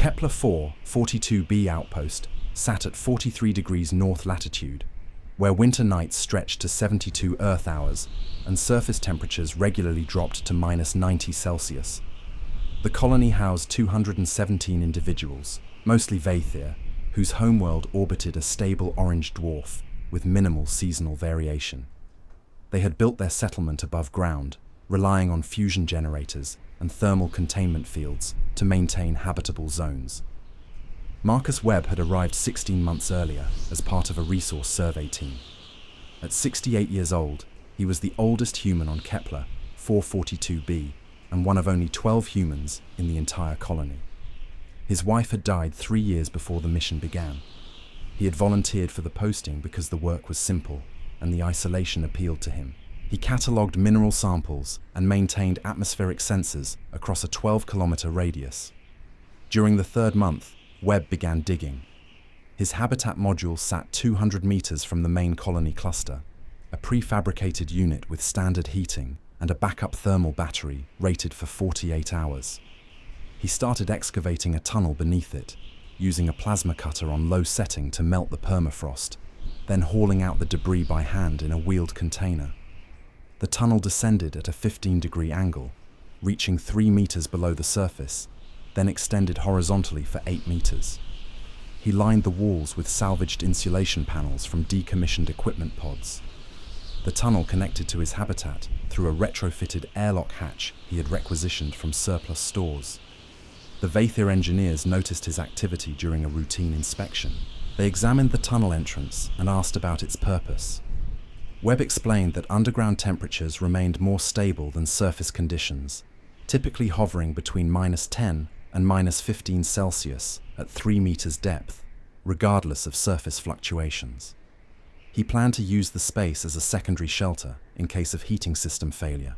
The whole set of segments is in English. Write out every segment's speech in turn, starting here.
Kepler 4 42b outpost sat at 43 degrees north latitude, where winter nights stretched to 72 Earth hours and surface temperatures regularly dropped to -90 Celsius. The colony housed 217 individuals, mostly Vaethir, whose homeworld orbited a stable orange dwarf with minimal seasonal variation. They had built their settlement above ground, relying on fusion generators and thermal containment fields to maintain habitable zones. Marcus Webb had arrived 16 months earlier as part of a resource survey team. At 68 years old, he was the oldest human on Kepler 442b and one of only 12 humans in the entire colony. His wife had died 3 years before the mission began. He had volunteered for the posting because the work was simple and the isolation appealed to him. He catalogued mineral samples and maintained atmospheric sensors across a 12-kilometer radius. During the third month, Webb began digging. His habitat module sat 200 meters from the main colony cluster, a prefabricated unit with standard heating and a backup thermal battery rated for 48 hours. He started excavating a tunnel beneath it, using a plasma cutter on low setting to melt the permafrost, then hauling out the debris by hand in a wheeled container. The tunnel descended at a 15-degree angle, reaching 3 meters below the surface, then extended horizontally for 8 meters. He lined the walls with salvaged insulation panels from decommissioned equipment pods. The tunnel connected to his habitat through a retrofitted airlock hatch he had requisitioned from surplus stores. The Vaethir engineers noticed his activity during a routine inspection. They examined the tunnel entrance and asked about its purpose. Webb explained that underground temperatures remained more stable than surface conditions, typically hovering between -10 and -15 Celsius at 3 meters depth, regardless of surface fluctuations. He planned to use the space as a secondary shelter in case of heating system failure.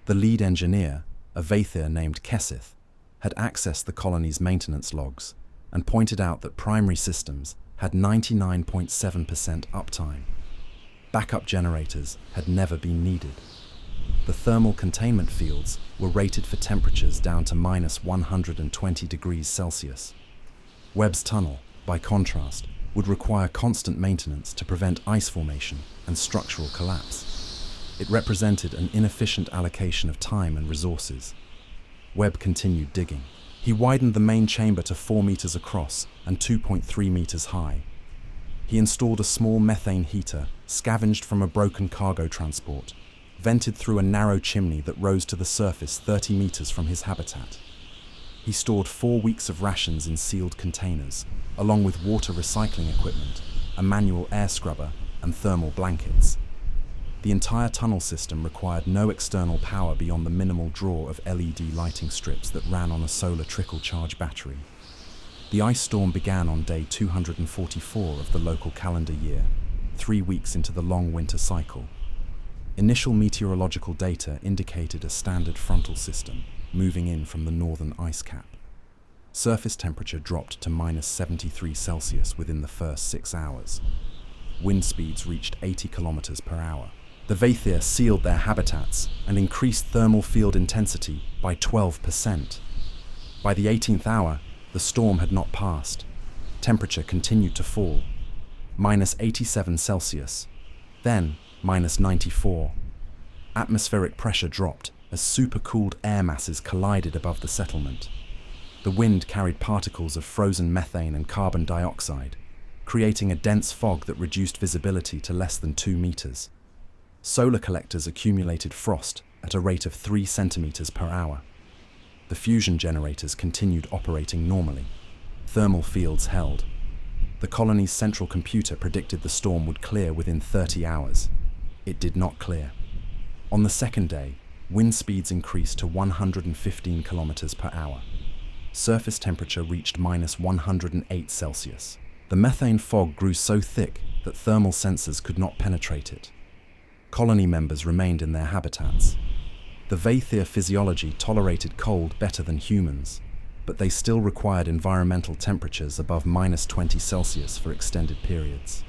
The lead engineer, a Vaethir named Kesith, had accessed the colony's maintenance logs and pointed out that primary systems had 99.7% uptime. Backup generators had never been needed. The thermal containment fields were rated for temperatures down to -120 degrees Celsius. Webb's tunnel, by contrast, would require constant maintenance to prevent ice formation and structural collapse. It represented an inefficient allocation of time and resources. Webb continued digging. He widened the main chamber to 4 meters across and 2.3 meters high. He installed a small methane heater scavenged from a broken cargo transport, vented through a narrow chimney that rose to the surface 30 meters from his habitat. He stored 4 weeks of rations in sealed containers, along with water recycling equipment, a manual air scrubber, and thermal blankets. The entire tunnel system required no external power beyond the minimal draw of LED lighting strips that ran on a solar trickle charge battery. The ice storm began on day 244 of the local calendar year, 3 weeks into the long winter cycle. Initial meteorological data indicated a standard frontal system moving in from the northern ice cap. Surface temperature dropped to -73 Celsius within the first 6 hours. Wind speeds reached 80 kilometers per hour. The Vaethir sealed their habitats and increased thermal field intensity by 12%. By the 18th hour, the storm had not passed. Temperature continued to fall, -87 Celsius, then -94. Atmospheric pressure dropped as supercooled air masses collided above the settlement. The wind carried particles of frozen methane and carbon dioxide, creating a dense fog that reduced visibility to less than 2 meters. Solar collectors accumulated frost at a rate of 3 centimeters per hour. The fusion generators continued operating normally. Thermal fields held. The colony's central computer predicted the storm would clear within 30 hours. It did not clear. On the second day, wind speeds increased to 115 kilometers per hour. Surface temperature reached -108 Celsius. The methane fog grew so thick that thermal sensors could not penetrate it. Colony members remained in their habitats. The Vaethir physiology tolerated cold better than humans, but they still required environmental temperatures above -20 Celsius for extended periods.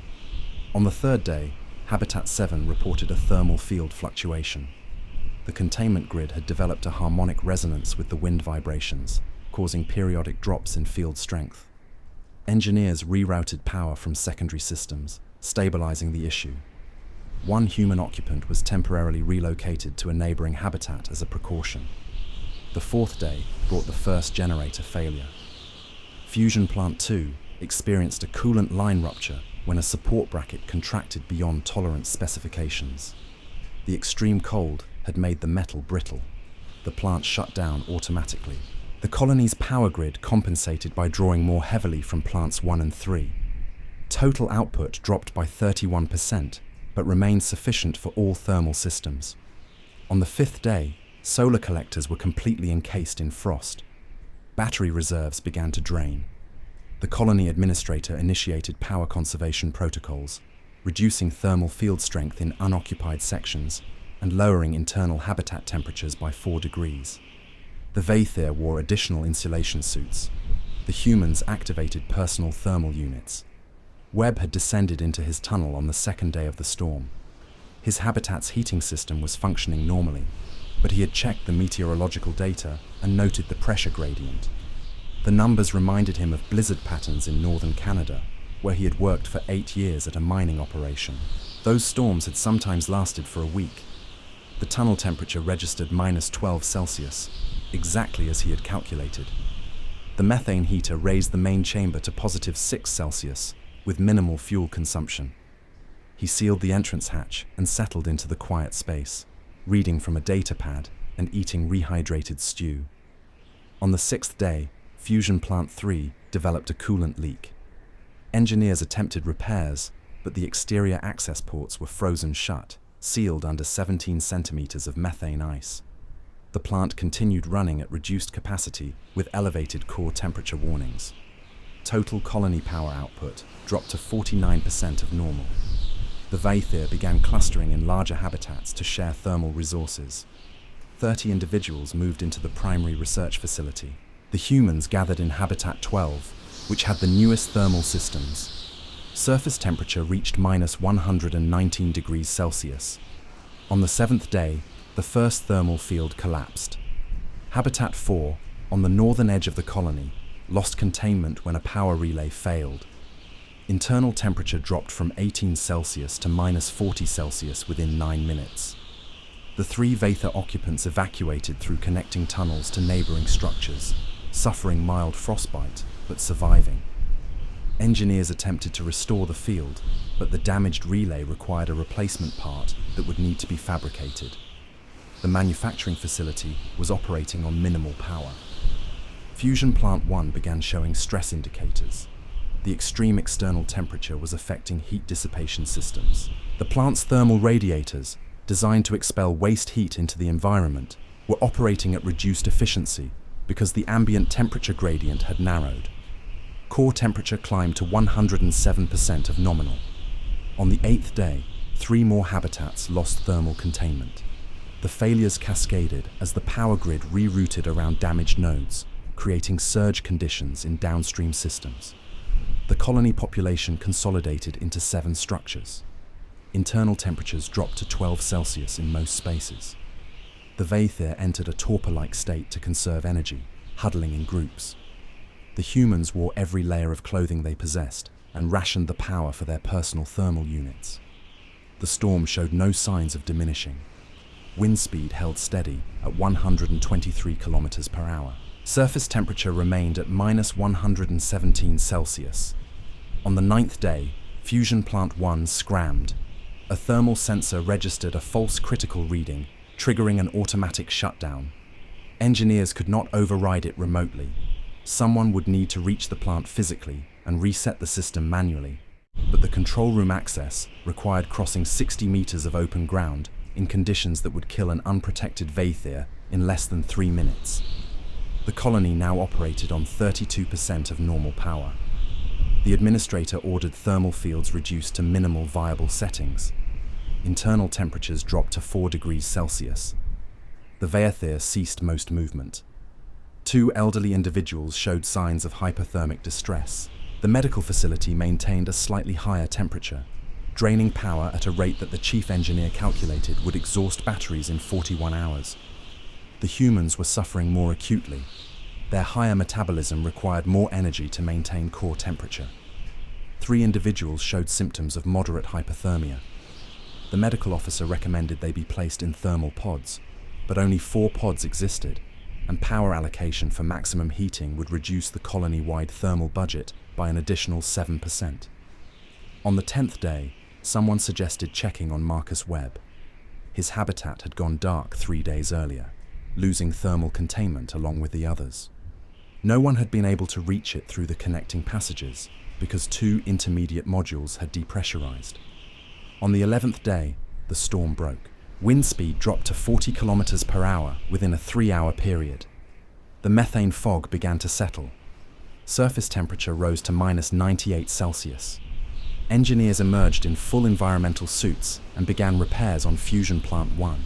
On the third day, Habitat 7 reported a thermal field fluctuation. The containment grid had developed a harmonic resonance with the wind vibrations, causing periodic drops in field strength. Engineers rerouted power from secondary systems, stabilizing the issue. One human occupant was temporarily relocated to a neighboring habitat as a precaution. The fourth day brought the first generator failure. Fusion Plant 2 experienced a coolant line rupture when a support bracket contracted beyond tolerance specifications. The extreme cold had made the metal brittle. The plant shut down automatically. The colony's power grid compensated by drawing more heavily from plants 1 and 3. Total output dropped by 31%, but remained sufficient for all thermal systems. On the fifth day, solar collectors were completely encased in frost. Battery reserves began to drain. The colony administrator initiated power conservation protocols, reducing thermal field strength in unoccupied sections and lowering internal habitat temperatures by 4 degrees. The Vaethir wore additional insulation suits. The humans activated personal thermal units. Webb had descended into his tunnel on the second day of the storm. His habitat's heating system was functioning normally, but he had checked the meteorological data and noted the pressure gradient. The numbers reminded him of blizzard patterns in northern Canada, where he had worked for 8 years at a mining operation. Those storms had sometimes lasted for a week. The tunnel temperature registered -12°C, exactly as he had calculated. The methane heater raised the main chamber to +6°C, with minimal fuel consumption. He sealed the entrance hatch and settled into the quiet space, reading from a data pad and eating rehydrated stew. On the sixth day, Fusion Plant 3 developed a coolant leak. Engineers attempted repairs, but the exterior access ports were frozen shut, sealed under 17 centimeters of methane ice. The plant continued running at reduced capacity with elevated core temperature warnings. Total colony power output dropped to 49% of normal. The Vaethir began clustering in larger habitats to share thermal resources. 30 individuals moved into the primary research facility. The humans gathered in Habitat 12, which had the newest thermal systems. Surface temperature reached -119 degrees Celsius. On the seventh day, the first thermal field collapsed. Habitat 4, on the northern edge of the colony, lost containment when a power relay failed. Internal temperature dropped from 18 Celsius to -40 Celsius within 9 minutes. The 3 Vaethir occupants evacuated through connecting tunnels to neighboring structures, suffering mild frostbite, but surviving. Engineers attempted to restore the field, but the damaged relay required a replacement part that would need to be fabricated. The manufacturing facility was operating on minimal power. Fusion Plant 1 began showing stress indicators. The extreme external temperature was affecting heat dissipation systems. The plant's thermal radiators, designed to expel waste heat into the environment, were operating at reduced efficiency because the ambient temperature gradient had narrowed. Core temperature climbed to 107% of nominal. On the 8th day, 3 more habitats lost thermal containment. The failures cascaded as the power grid rerouted around damaged nodes, creating surge conditions in downstream systems. The colony population consolidated into 7 structures. Internal temperatures dropped to 12 Celsius in most spaces. The Vaethir entered a torpor-like state to conserve energy, huddling in groups. The humans wore every layer of clothing they possessed and rationed the power for their personal thermal units. The storm showed no signs of diminishing. Wind speed held steady at 123 kilometers per hour. Surface temperature remained at -117 Celsius. On the 9th day, Fusion Plant 1 scrammed. A thermal sensor registered a false critical reading, triggering an automatic shutdown. Engineers could not override it remotely. Someone would need to reach the plant physically and reset the system manually. But the control room access required crossing 60 meters of open ground in conditions that would kill an unprotected Vaethir in less than 3 minutes. The colony now operated on 32% of normal power. The administrator ordered thermal fields reduced to minimal viable settings. Internal temperatures dropped to 4 degrees Celsius. The Vaethir ceased most movement. 2 elderly individuals showed signs of hypothermic distress. The medical facility maintained a slightly higher temperature, draining power at a rate that the chief engineer calculated would exhaust batteries in 41 hours. The humans were suffering more acutely. Their higher metabolism required more energy to maintain core temperature. 3 individuals showed symptoms of moderate hypothermia. The medical officer recommended they be placed in thermal pods, but only 4 pods existed, and power allocation for maximum heating would reduce the colony-wide thermal budget by an additional 7%. On the 10th day, someone suggested checking on Marcus Webb. His habitat had gone dark 3 days earlier, losing thermal containment along with the others. No one had been able to reach it through the connecting passages because 2 intermediate modules had depressurized. On the 11th day, the storm broke. Wind speed dropped to 40 kilometers per hour within a 3-hour period. The methane fog began to settle. Surface temperature rose to -98 Celsius. Engineers emerged in full environmental suits and began repairs on Fusion Plant 1.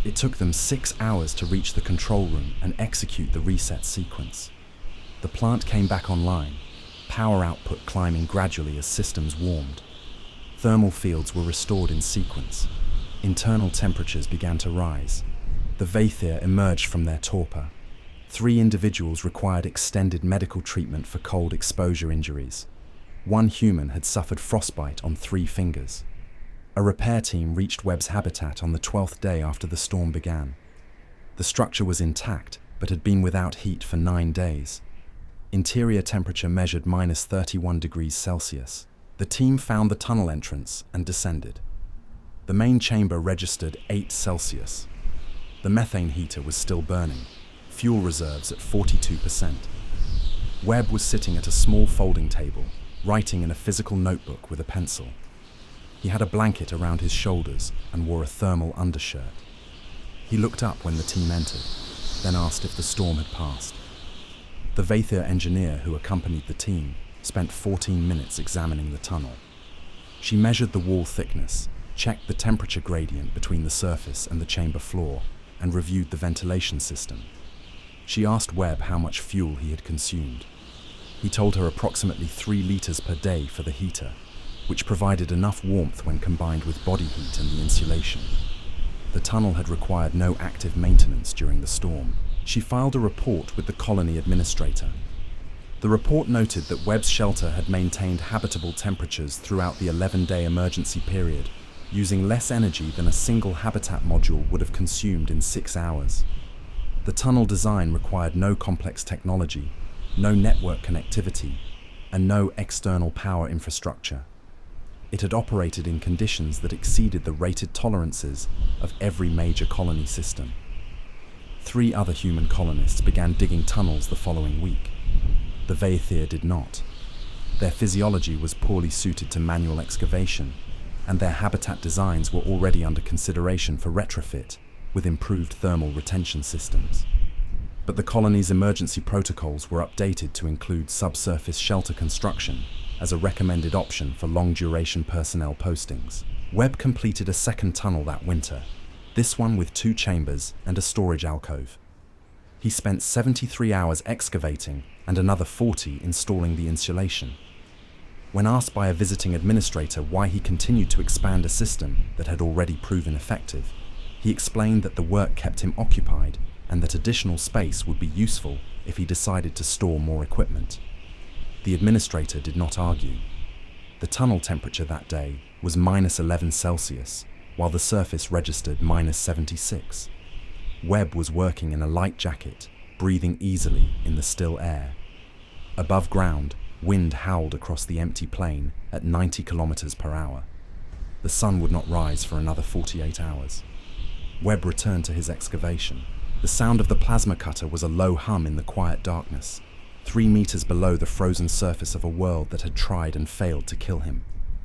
It took them 6 hours to reach the control room and execute the reset sequence. The plant came back online, power output climbing gradually as systems warmed. Thermal fields were restored in sequence. Internal temperatures began to rise. The Vaithir emerged from their torpor. 3 individuals required extended medical treatment for cold exposure injuries. 1 human had suffered frostbite on 3 fingers. A repair team reached Webb's habitat on the 12th day after the storm began. The structure was intact, but had been without heat for 9 days. Interior temperature measured -31 degrees Celsius. The team found the tunnel entrance and descended. The main chamber registered 8 Celsius. The methane heater was still burning, fuel reserves at 42%. Webb was sitting at a small folding table, writing in a physical notebook with a pencil. He had a blanket around his shoulders and wore a thermal undershirt. He looked up when the team entered, then asked if the storm had passed. The Vaithir engineer who accompanied the team spent 14 minutes examining the tunnel. She measured the wall thickness, checked the temperature gradient between the surface and the chamber floor, and reviewed the ventilation system. She asked Webb how much fuel he had consumed. He told her approximately 3 liters per day for the heater, which provided enough warmth when combined with body heat and the insulation. The tunnel had required no active maintenance during the storm. She filed a report with the colony administrator. The report noted that Webb's shelter had maintained habitable temperatures throughout the 11-day emergency period, using less energy than a single habitat module would have consumed in 6 hours. The tunnel design required no complex technology, no network connectivity, and no external power infrastructure. It had operated in conditions that exceeded the rated tolerances of every major colony system. 3 other human colonists began digging tunnels the following week. The Vaithir did not. Their physiology was poorly suited to manual excavation, and their habitat designs were already under consideration for retrofit with improved thermal retention systems. But the colony's emergency protocols were updated to include subsurface shelter construction as a recommended option for long-duration personnel postings. Webb completed a second tunnel that winter, this one with 2 chambers and a storage alcove. He spent 73 hours excavating and another 40 installing the insulation. When asked by a visiting administrator why he continued to expand a system that had already proven effective, he explained that the work kept him occupied and that additional space would be useful if he decided to store more equipment. The administrator did not argue. The tunnel temperature that day was -11 Celsius, while the surface registered -76. Webb was working in a light jacket, breathing easily in the still air. Above ground, wind howled across the empty plain at 90 kilometers per hour. The sun would not rise for another 48 hours. Webb returned to his excavation. The sound of the plasma cutter was a low hum in the quiet darkness, 3 meters below the frozen surface of a world that had tried and failed to kill him.